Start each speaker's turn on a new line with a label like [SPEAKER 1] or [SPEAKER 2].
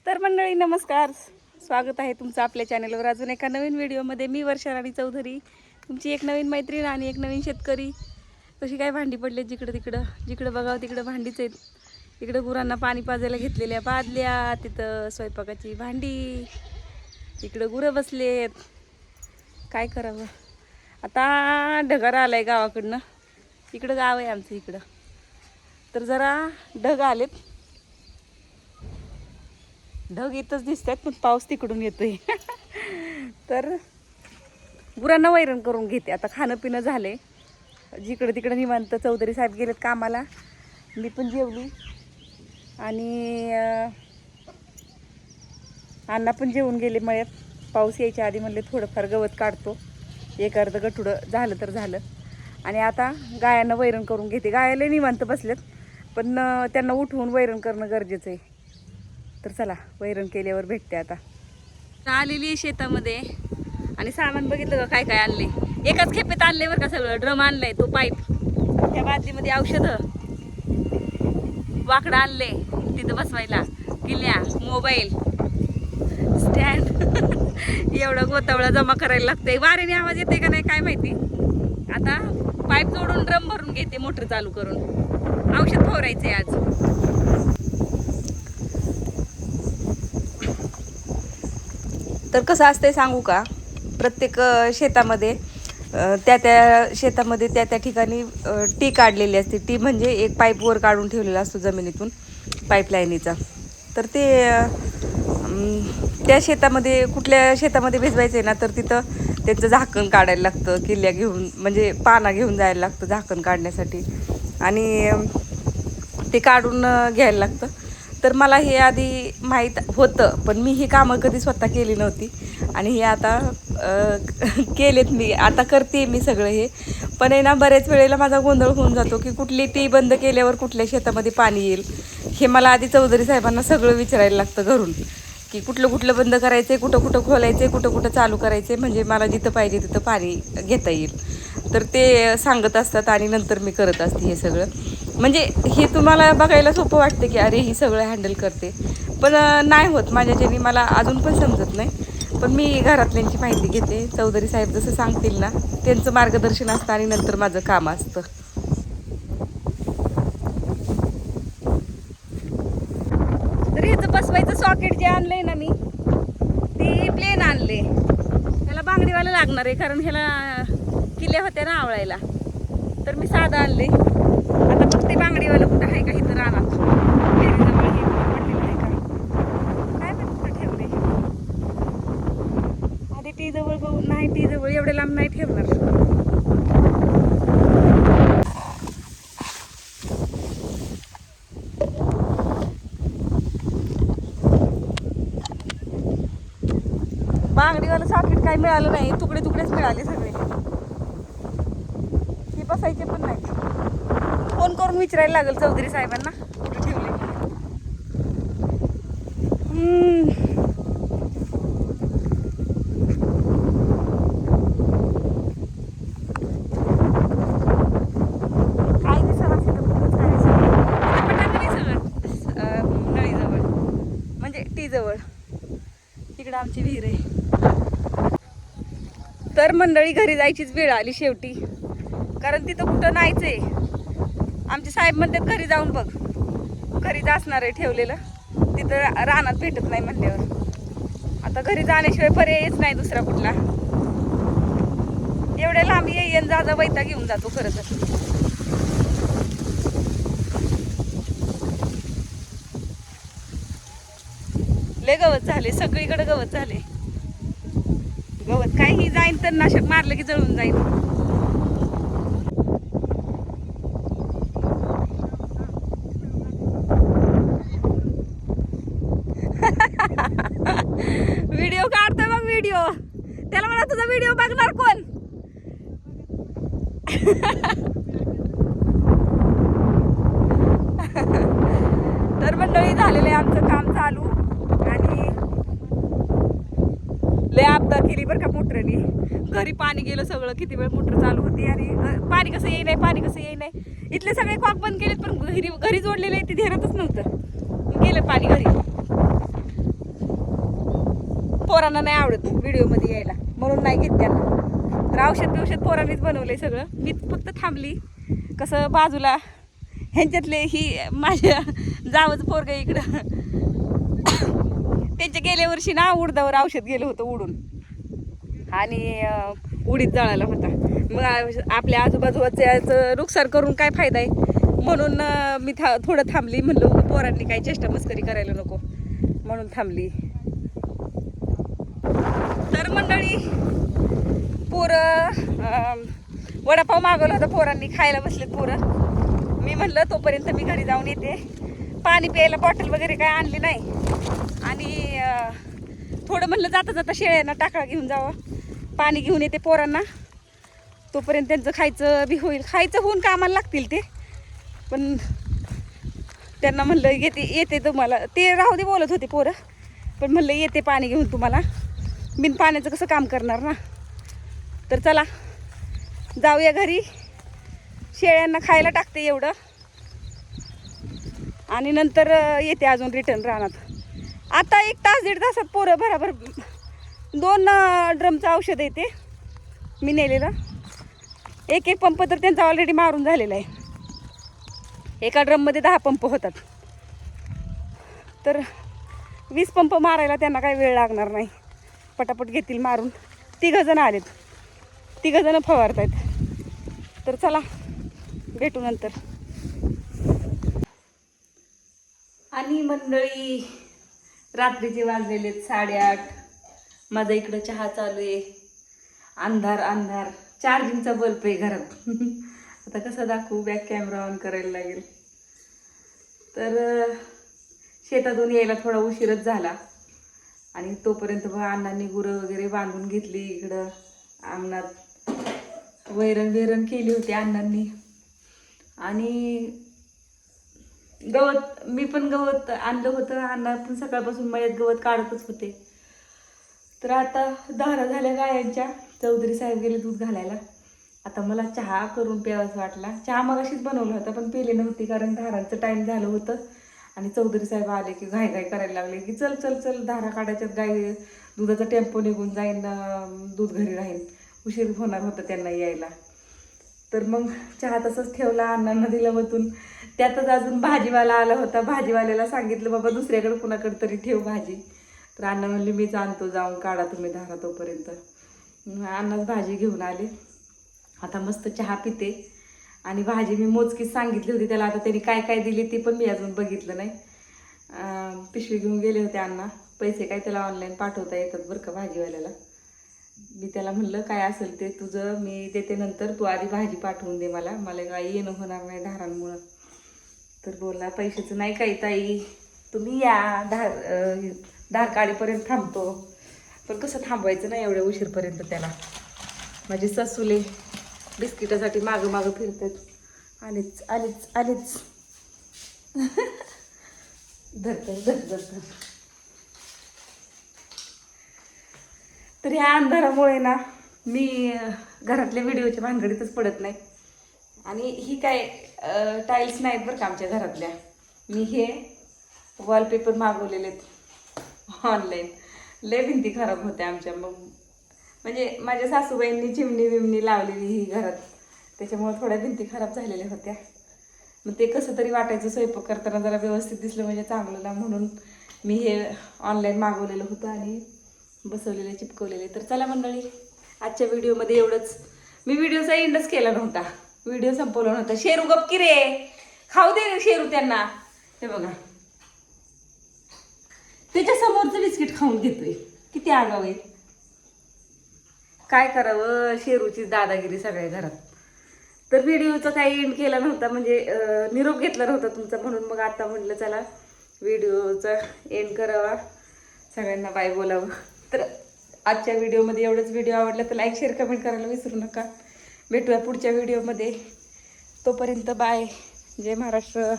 [SPEAKER 1] तर मंडळी नमस्कार, स्वागत आहे तुमचं आपल्या चॅनलवर अजून एका नवीन व्हिडिओमध्ये. मी वर्षा राणी चौधरी, तुमची एक नवीन मैत्रीण आणि एक नवीन शेतकरी. कशी काय भांडी पडले जिकडं तिकडं, जिकडं बघावं तिकडं भांडीच आहेत. इकडं गुरांना पाणी पाजायला घेतलेल्या बादल्या, तिथं स्वयंपाकाची भांडी, इकडं गुरं बसलेत. काय करावं आता, ढगार आलाय गावाकडनं. इकडं गाव आहे आमचं इकडं, तर जरा ढग आलेत. ढग इथंच दिसतात पण पाऊस तिकडून येतोय. तर गुरांना वैरण करून घेते आता. खाणं पिणं झाले, जिकडं तिकडं निवांत. चौधरी साहेब गेलेत कामाला, मी पण जेवली आणि अण्णा पण जेवून गेले मळ्यात. पाऊस यायच्या आधी म्हणले थोडंफार गवत काढतो, एक अर्ध गठुडं झालं तर झालं. आणि आता गायांना वैरण करून घेते. गायाला निवांत बसलेत, पण त्यांना उठवून वैरण करणं गरजेचं आहे. तर चला, वैरण केल्यावर भेटते. आता आलेली आहे शेतामध्ये आणि सामान बघितलं का काय काय आणले. एकाच खेपेत आणले बरं का सगळं. ड्रम आणलाय, तो पाईप, त्या बादलीमध्ये औषधं, वाकडं आणले तिथं बसवायला, किल्ल्या, मोबाईल स्टँड. एवढा गोतावळा जमा करायला लागतंय. वाऱ्याने आवाज येते का नाही काय माहिती. आता पाईप जोडून ड्रम भरून घेते, मोटर चालू करून. औषध फवारायचंय आज. तर कसं असतंय सांगू का, प्रत्येक शेतामध्ये त्या शेतामध्ये त्या ठिकाणी टी काढलेली असते. टी म्हणजे एक पाईप वर काढून ठेवलेला असतो जमिनीतून, पाईपलाईनीचा. तर ते त्या शेतामध्ये, कुठल्या शेतामध्ये भिजवायचं आहे ना, तर तिथं त्यांचं झाकण काढायला लागतं. किल्ल्या घेऊन, म्हणजे पाना घेऊन जायला लागतं झाकण काढण्यासाठी, आणि ते काढून घ्यायला लागतं. तर मला हे आधी माहीत होतं, पण मी ही कामं कधी स्वतः केली नव्हती. आणि हे आता केलेत मी, आता करते मी सगळं हे. पण आहे ना, बऱ्याच वेळेला माझा गोंधळ होऊन जातो की कुठली टी बंद केल्यावर कुठल्या शेतामध्ये पाणी येईल, हे मला आधी चौधरी साहेबांना सगळं विचारायला लागतं घरून, की कुठलं कुठलं बंद करायचं आहे, कुठं कुठं खोलायचं आहे, कुठं कुठं चालू करायचं आहे, म्हणजे मला जिथं पाहिजे तिथं पाणी घेता येईल. तर ते सांगत असतात आणि नंतर मी करत असते हे सगळं. म्हणजे हे तुम्हाला बघायला सोपं वाटतं की अरे ही सगळं हँडल करते, पण नाही होत माझ्याच्याने. मला अजून पण समजत नाही, पण मी घरातल्यांची माहिती घेते. चौधरी साहेब जसं सांगतील ना, त्यांचं मार्गदर्शन असतं आणि नंतर माझं काम असतं. तर ह्याचं बसवायचं सॉकेट जे आणलंय ना मी, ते प्लेन आणले. त्याला बांगडीवाला लागणार आहे, कारण ह्याला किल्ल्या होत्या ना आवळायला. तर मी साधं आणले. आता मग ते बांगडीवाला कुठं आहे का इथं रानात, जवळ हे पडलेलं आहे का काय माहिती कुठं ठेवले. आधी टी जवळ बघून, नाही टी जवळ एवढ्या लांब नाही ठेवणार. बांगडीवाला सॉकेट काही मिळालं नाही, तुकडे तुकडेच मिळाले सगळे. हे बसायचे पण नाही. फोन करून विचारायला लागेल चौधरी साहेबांना कुठे ठेवले. काय दिसत असेल सगळं नळीजवळ, म्हणजे टी जवळ. तिकडं आमची विहीर आहे. तर मंडळी, घरी जायचीच वेळ आली शेवटी, कारण तिथं कुठं नाहीच आहे. आमचे साहेब म्हणतात घरी जाऊन बघ. घरीच असणार आहे ठेवलेलं, तिथं रानात भेटत नाही म्हणल्यावर आता घरी जाण्याशिवाय पर्यायच नाही दुसरा कुठला. एवढ्या लांब येईन जा वैताग घेऊन जातो खरं तर. लय गवत झाले, सगळीकडे गवत झाले. गवत काही जाईन तर नाशक मारलं की जळून जाईल. व्हिडिओ काढतोय मग व्हिडिओ. त्याला म्हणा तुझा व्हिडिओ बघणार कोण. तर मंडळी, झालेलं आहे आमचं काम चालू. आणि लय आपदा केली बरं का मोटरनी. घरी पाणी गेलं सगळं. किती वेळ मोटर चालू होती आणि पाणी कसं येई नाही, पाणी कसं येई नाही. इथले सगळे कॉक बंद केलेत, पण घरी जोडलेले आहे ते ध्यानातच नव्हतं. गेलं पाणी घरी. पोरांना नाही आवडत व्हिडिओमध्ये यायला, म्हणून नाही घेत त्यांना. तर औषध पोरांनीच बनवलंय सगळं. मी फक्त थांबली. कसं बाजूला ह्यांच्यातले ही माझ्या जावंच पोरगं इकडं त्यांच्या गेल्या वर्षी ना उडदावर औषध गेलं होतं उडून, आणि उडीद जळाला होता. मग आपल्या आजूबाजूचं नुकसान करून काय फायदा आहे, म्हणून मी थोडं थांबली. म्हणलं पोरांनी काही चेष्टा मस्करी करायला नको, म्हणून थांबली. तर मंडळी, पोरं वडापाव मागवला होता पोरांनी, खायला बसलेत पोरं. मी म्हणलं तोपर्यंत मी घरी जाऊन येते. पाणी प्यायला बॉटल वगैरे काय आणली नाही, आणि थोडं म्हणलं जाता जाता शेळ्यांना टाकळा घेऊन जावं, पाणी घेऊन येते पोरांना. तोपर्यंत त्यांचं खायचं बी होईल. खायचं होऊन कामाला लागतील ते, पण त्यांना म्हणलं येते तुम्हाला. ते राहू दे बोलत होते पोरं, पण म्हणलं येते पाणी घेऊन तुम्हाला. बिन पाण्याचं कसं काम करणार ना. तर चला जाऊया घरी, शेळ्यांना खायला टाकते एवढं, आणि नंतर येते अजून रिटर्न राहणार. आता 1 तास 1.5 तासात पोरं बराबर 2 ड्रमचं औषध येते मी नेलेलं. एक पंप तर त्यांचा ऑलरेडी मारून झालेला आहे. एका ड्रममध्ये 10 पंप होतात, तर 20 पंप मारायला त्यांना काही वेळ लागणार नाही, पटापट घेतील मारून. 3 जण आलेत, 3 जण फवारत आहेत. तर चला भेटू नंतर. आणि मंडळी, रात्रीचे वाजलेले 8:30. माझा इकडं चहा चालू आहे. अंधार चार्जिंगचा बल्ब आहे घरात. आता कसं दाखवू, बॅक कॅमेरा ऑन करायला लागेल. तर शेतातून यायला थोडा उशीरच झाला, आणि तोपर्यंत अण्णांनी गुरं वगैरे बांधून घेतली. इकडं अंगणात वैरण केली होती अण्णांनी, आणि गवत मी पण गवत आणलं होतं. अण्णा पण सकाळपासून मळ्यात गवत काढतच होते. तर आता 10 झाल्या गायांच्या. चौधरी साहेब गेले दूध घालायला. आता मला चहा करून प्यावाच वाटला. चहा मगाशीच बनवला होता, पण पेली नव्हती, कारण धारांचं टाईम झालं होतं. आणि चौधरी साहेब आले की घाई करायला लागले की चल चल चल धारा काढायच्यात, गाई दुधाचा टेम्पो निघून जाईन, दूध घरी राहील, उशीर होणार होता त्यांना यायला. तर मग चहा तसंच ठेवला, अण्णांना दिला वतून. त्यातच अजून भाजीवाला आला होता. भाजीवाल्याला सांगितलं बाबा दुसऱ्याकडे कुणाकडे तरी ठेव भाजी. तर अण्णा म्हणले मीच आणतो, जाऊन काढा तुम्ही धारा तोपर्यंत. अण्णाच भाजी घेऊन आले. आता मस्त चहा पिते, आणि भाजी मी मोजकीच सांगितली होती त्याला. आता त्यांनी काय काय दिली ती पण मी अजून बघितलं नाही. पिशवी घेऊन गेले होते अण्णा. पैसे काय त्याला ऑनलाईन पाठवता येतात बरं का भाजीवाल्याला. मी त्याला म्हणलं काय असेल ते तुझं मी देते नंतर, तू आधी भाजी पाठवून दे मला काही येणं होणार नाही धारांमुळं. तर बोलला पैशाचं नाही काही ताई, तुम्ही या, धार काढीपर्यंत थांबतो. पण कसं थांबवायचं नाही एवढ्या उशीरपर्यंत त्याला. माझे सासूले बिस्किटासाठी मागं फिरतात. आलीच धर. तर ह्या अंधारामुळे ना मी घरातल्या व्हिडिओच्या भानगडीतच पडत नाही. आणि ही काय टाईल्स नाहीत बरं का आमच्या घरातल्या. मी हे वॉलपेपर मागवलेले आहेत ऑनलाईन. लय भिंती खराब होत्या आमच्या. मग म्हणजे माझ्या सासूबाईंनी चिमणी बिमणी लावलेली ही घरात, त्याच्यामुळे थोड्या भिंती खराब झालेल्या होत्या. मग ते कसं तरी वाटायचं स्वयंपाक करताना जरा व्यवस्थित दिसलं म्हणजे चांगलं ना, म्हणून मी हे ऑनलाईन मागवलेलं होतं आणि बसवलेले चिपकवलेले. तर चला मंडळी, आजच्या व्हिडिओमध्ये एवढंच. मी व्हिडिओचा एंडच केला नव्हता, व्हिडिओ संपवला नव्हता. शेरू गपकी रे, खाऊ दे शेरू त्यांना. हे बघा त्याच्या समोरचं बिस्किट खाऊन घेतोय, किती आगाव आहे. काय करावं, शेरूची दादागिरी सगळ्या घरात. तर व्हिडिओचा काही एंड केला नव्हता, म्हणजे निरोप घेतला नव्हता तुमचा, म्हणून मग आता म्हटलं चला व्हिडिओचा एंड करावा, सगळ्यांना बाय बोलावं. तर आजच्या व्हिडिओमध्ये एवढंच. व्हिडिओ आवडला तर लाईक शेअर कमेंट करायला विसरू नका. भेटूया पुढच्या व्हिडिओमध्ये. तोपर्यंत बाय. जय महाराष्ट्र.